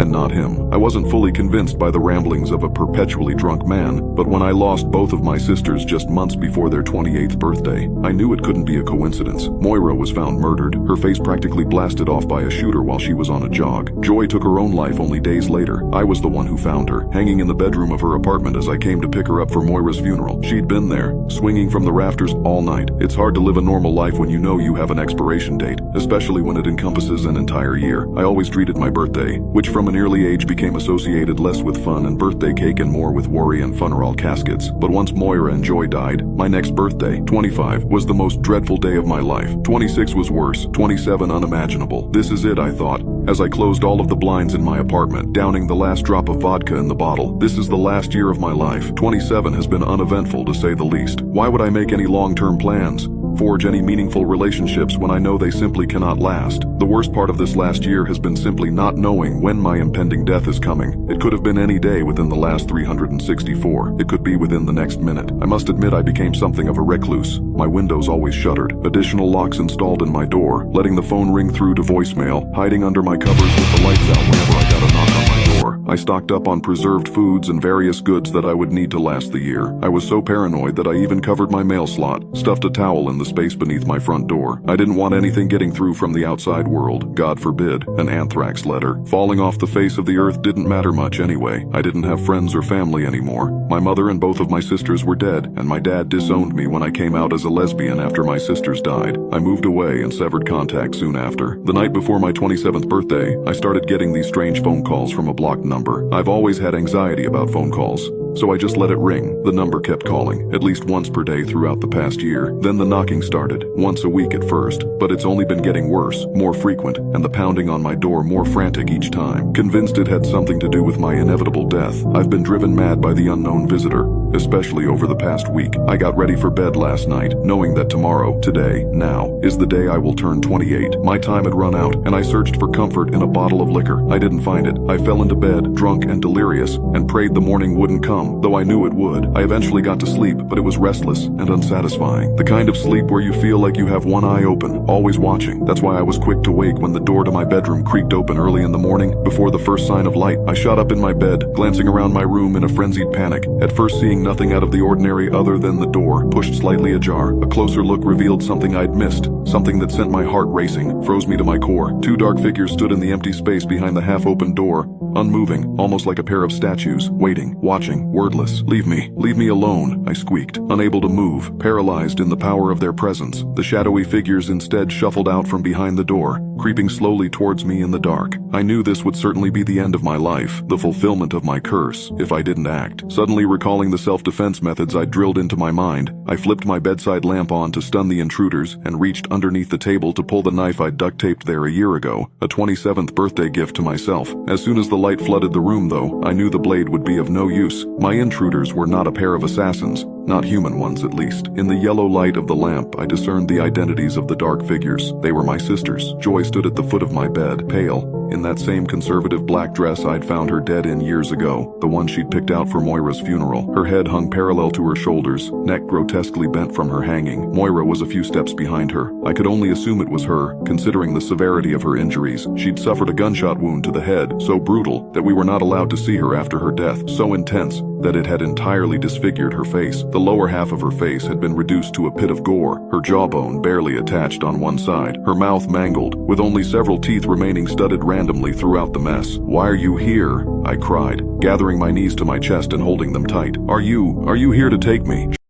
and not him. I wasn't fully convinced by the ramblings of a perpetually drunk man, but when I lost both of my sisters just months before their 28th birthday, I knew it couldn't be a coincidence. Moira was found murdered, her face practically blasted off by a shooter while she was on a jog. Joy took her own life only days later. I was the one who found her, hanging in the bedroom of her apartment as I came to pick her up for Moira's funeral. She'd been there, swinging from the rafters all night. It's hard to live a normal life when you know you have an expiration date, especially when it encompasses an entire year. I always treated my birthday, which from an early age became associated less with fun and birthday cake and more with worry and funeral caskets. But once Moira and Joy died, my next birthday, 25, was the most dreadful day of my life. 26 was worse, 27 unimaginable. This is it, I thought, as I closed all of the blinds in my apartment, downing the last drop of vodka in the bottle. This is the last year of my life. 27 has been uneventful, to say the least. Why would I make any long-term plans? Forge any meaningful relationships when I know they simply cannot last? The worst part of this last year has been simply not knowing when my impending death is coming. It could have been any day within the last 364. It could be within the next minute. I must admit I became something of a recluse. My windows always shuttered, additional locks installed in my door, letting the phone ring through to voicemail, hiding under my covers with the lights out whenever I got a knock on my door. I stocked up on preserved foods and various goods that I would need to last the year. I was so paranoid that I even covered my mail slot, stuffed a towel in the space beneath my front door. I didn't want anything getting through from the outside world. God forbid, an anthrax letter. Falling off the face of the earth didn't matter much anyway. I didn't have friends or family anymore. My mother and both of my sisters were dead, and my dad disowned me when I came out as a lesbian after my sisters died. I moved away and severed contact soon after. The night before my 27th birthday, I started getting these strange phone calls from a blocked number. I've always had anxiety about phone calls, so I just let it ring. The number kept calling, at least once per day throughout the past year. Then the knocking started, once a week at first, but it's only been getting worse, more frequent, and the pounding on my door more frantic each time. Convinced it had something to do with my inevitable death, I've been driven mad by the unknown visitor, especially over the past week. I got ready for bed last night, knowing that tomorrow, today, now, is the day I will turn 28. My time had run out, and I searched for comfort in a bottle of liquor. I didn't find it. I fell into bed, drunk and delirious, and prayed the morning wouldn't come, though I knew it would. I eventually got to sleep, but it was restless and unsatisfying. The kind of sleep where you feel like you have one eye open, always watching. That's why I was quick to wake when the door to my bedroom creaked open early in the morning. Before the first sign of light, I shot up in my bed, glancing around my room in a frenzied panic, at first seeing nothing out of the ordinary other than the door, pushed slightly ajar. A closer look revealed something I'd missed, something that sent my heart racing, froze me to my core. Two dark figures stood in the empty space behind the half-open door, unmoving, almost like a pair of statues, waiting, watching, wordless. Leave me alone, I squeaked, unable to move, paralyzed in the power of their presence. The shadowy figures instead shuffled out from behind the door, creeping slowly towards me in the dark. I knew this would certainly be the end of my life, the fulfillment of my curse, if I didn't act. Suddenly recalling the self-defense methods I'd drilled into my mind, I flipped my bedside lamp on to stun the intruders and reached underneath the table to pull the knife I'd duct-taped there a year ago, a 27th birthday gift to myself. As soon as the light flooded the room, though, I knew the blade would be of no use. My intruders were not a pair of assassins, not human ones at least. In the yellow light of the lamp, I discerned the identities of the dark figures. They were my sisters. Joy stood at the foot of my bed, pale, in that same conservative black dress I'd found her dead in years ago, the one she'd picked out for Moira's funeral. Her head hung parallel to her shoulders, neck grotesquely bent from her hanging. Moira was a few steps behind her. I could only assume it was her, considering the severity of her injuries. She'd suffered a gunshot wound to the head, so brutal that we were not allowed to see her after her death, so intense that it had entirely disfigured her face. The lower half of her face had been reduced to a pit of gore, her jawbone barely attached on one side, her mouth mangled, with only several teeth remaining studded randomly throughout the mess. "Why are you here?" I cried, gathering my knees to my chest and holding them tight. Are you here to take me?"